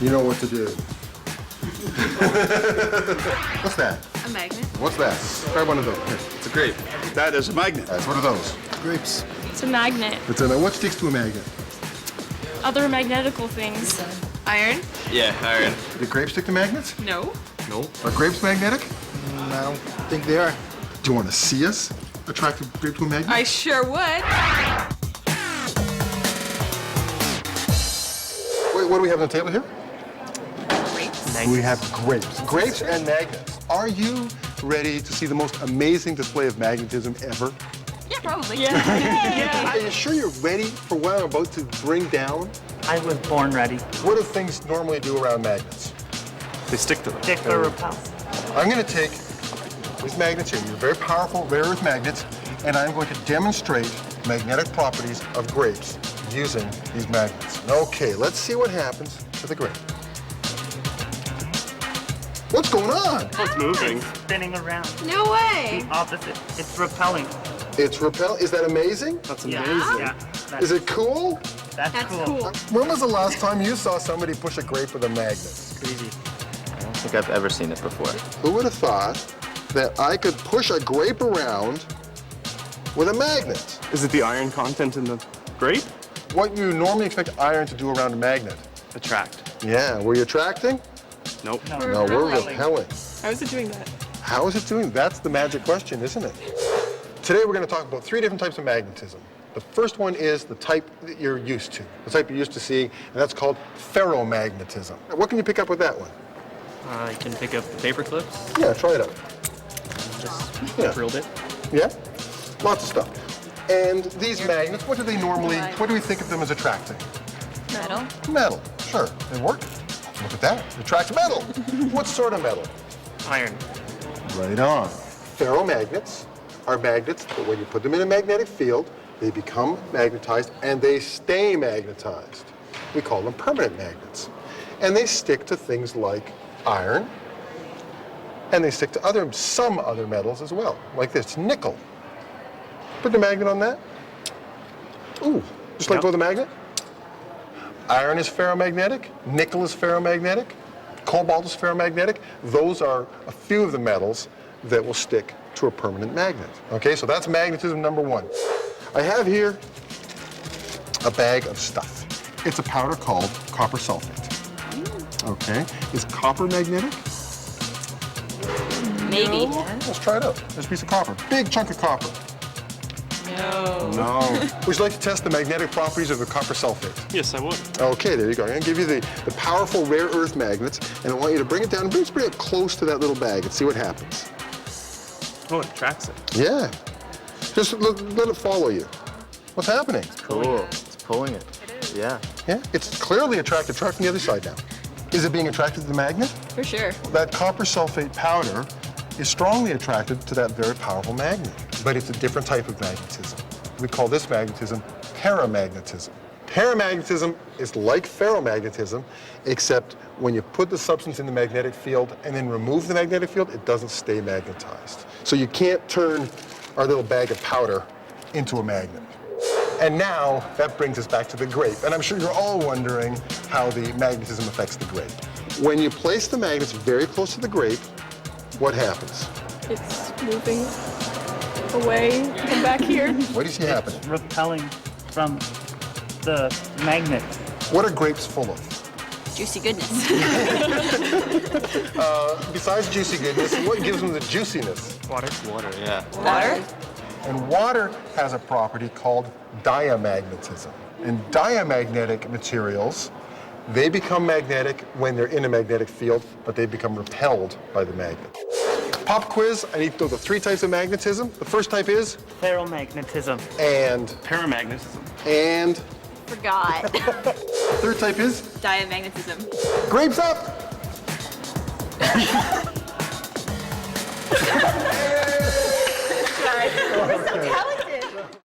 You know what to do. What's that? A magnet. What's that? Try one of those. Here. It's a grape. That is a magnet. Guys, what are those? Grapes. It's a magnet. What sticks to a magnet? Other magnetical things. Iron. Yeah, iron. Do grapes stick to magnets? No. No. Are grapes magnetic? I don't think they are. Do you want to see us attract a grape to a magnet? I sure would. Wait, what do we have on the table here? Grapes. We have grapes. Grapes and magnets. Are you ready to see the most amazing display of magnetism ever? Yeah, probably. Are you sure you're ready for what I'm about to bring down? I was born ready. What do things normally do around magnets? They stick to them. Stick or repel. I'm going to take these magnets here, these very powerful rare earth magnets, and I'm going to demonstrate magnetic properties of grapes using these magnets. Okay, let's see what happens to the grape. What's going on? It's moving. Spinning around. No way. Opposite. It's repelling. It's repel. Is that amazing? That's Yeah. amazing. Yeah. That's, Is it cool? that's That's cool. cool. When was the last time you saw somebody push a grape with a magnet? Crazy. I don't think I've ever seen it before. Who would have thought that I could push a grape around with a magnet? Is it the iron content in the grape? What you normally expect iron to do around a magnet. Attract. Yeah, were you attracting? Nope. No, we're Repelling. repelling. How is it doing that? How is it doing? That's the magic question, isn't it? Today we're going to talk about 3 different types of magnetism. The first one is the type that you're used to, the type you're used to seeing, and that's called ferromagnetism. What can you pick up with that one? I can pick up paper clips, Yeah, try it out. just Yeah. drilled it. Yeah? Lots of stuff. And these magnets, what do they normally, what do we think of them as attracting? Metal. Metal. Sure, they work. Look at that, it attracts metal. What sort of metal? Iron. Right on. Ferromagnets are magnets, but when you put them in a magnetic field, they become magnetized and they stay magnetized. We call them permanent magnets. And they stick to things like iron, and they stick to some other metals as well, like this, nickel. Put the magnet on that. Ooh, just like Yep. with a magnet. Iron is ferromagnetic, nickel is ferromagnetic, cobalt is ferromagnetic. Those are a few of the metals that will stick to a permanent magnet. Okay, so that's magnetism number 1. I have here a bag of stuff. It's a powder called copper sulfate. Okay, is copper magnetic? Maybe. Let's try it out. There's a piece of copper, big chunk of copper. No. No. Would you like to test the magnetic properties of the copper sulfate? Yes, I would. Okay, there you go. I'm gonna give you the powerful rare earth magnets, and I want you to bring it down and bring it close to that little bag and see what happens. Oh, it attracts it. Yeah. Just let it follow you. What's happening? Cool. It's pulling it. Yeah. Yeah, it's clearly attracted. Try from the other side now. Is it being attracted to the magnet? For sure. That copper sulfate powder is strongly attracted to that very powerful magnet, but it's a different type of magnetism. We call this magnetism paramagnetism. Paramagnetism is like ferromagnetism, except when you put the substance in the magnetic field and then remove the magnetic field, it doesn't stay magnetized. So you can't turn our little bag of powder into a magnet. And now that brings us back to the grape. And I'm sure you're all wondering how the magnetism affects the grape. When you place the magnets very close to the grape, what happens? It's moving away. Come back here. What do you see happening? Repelling from the magnet. What are grapes full of? Juicy goodness. Besides juicy goodness, what gives them the juiciness? Water. Water, yeah. Water. And water has a property called diamagnetism. And diamagnetic materials, they become magnetic when they're in a magnetic field, but they become repelled by the magnet. Pop quiz, I need to know the 3 types of magnetism. The first type is, Ferromagnetism. and, Paramagnetism. Forgot. third type is, Diamagnetism. grapes up!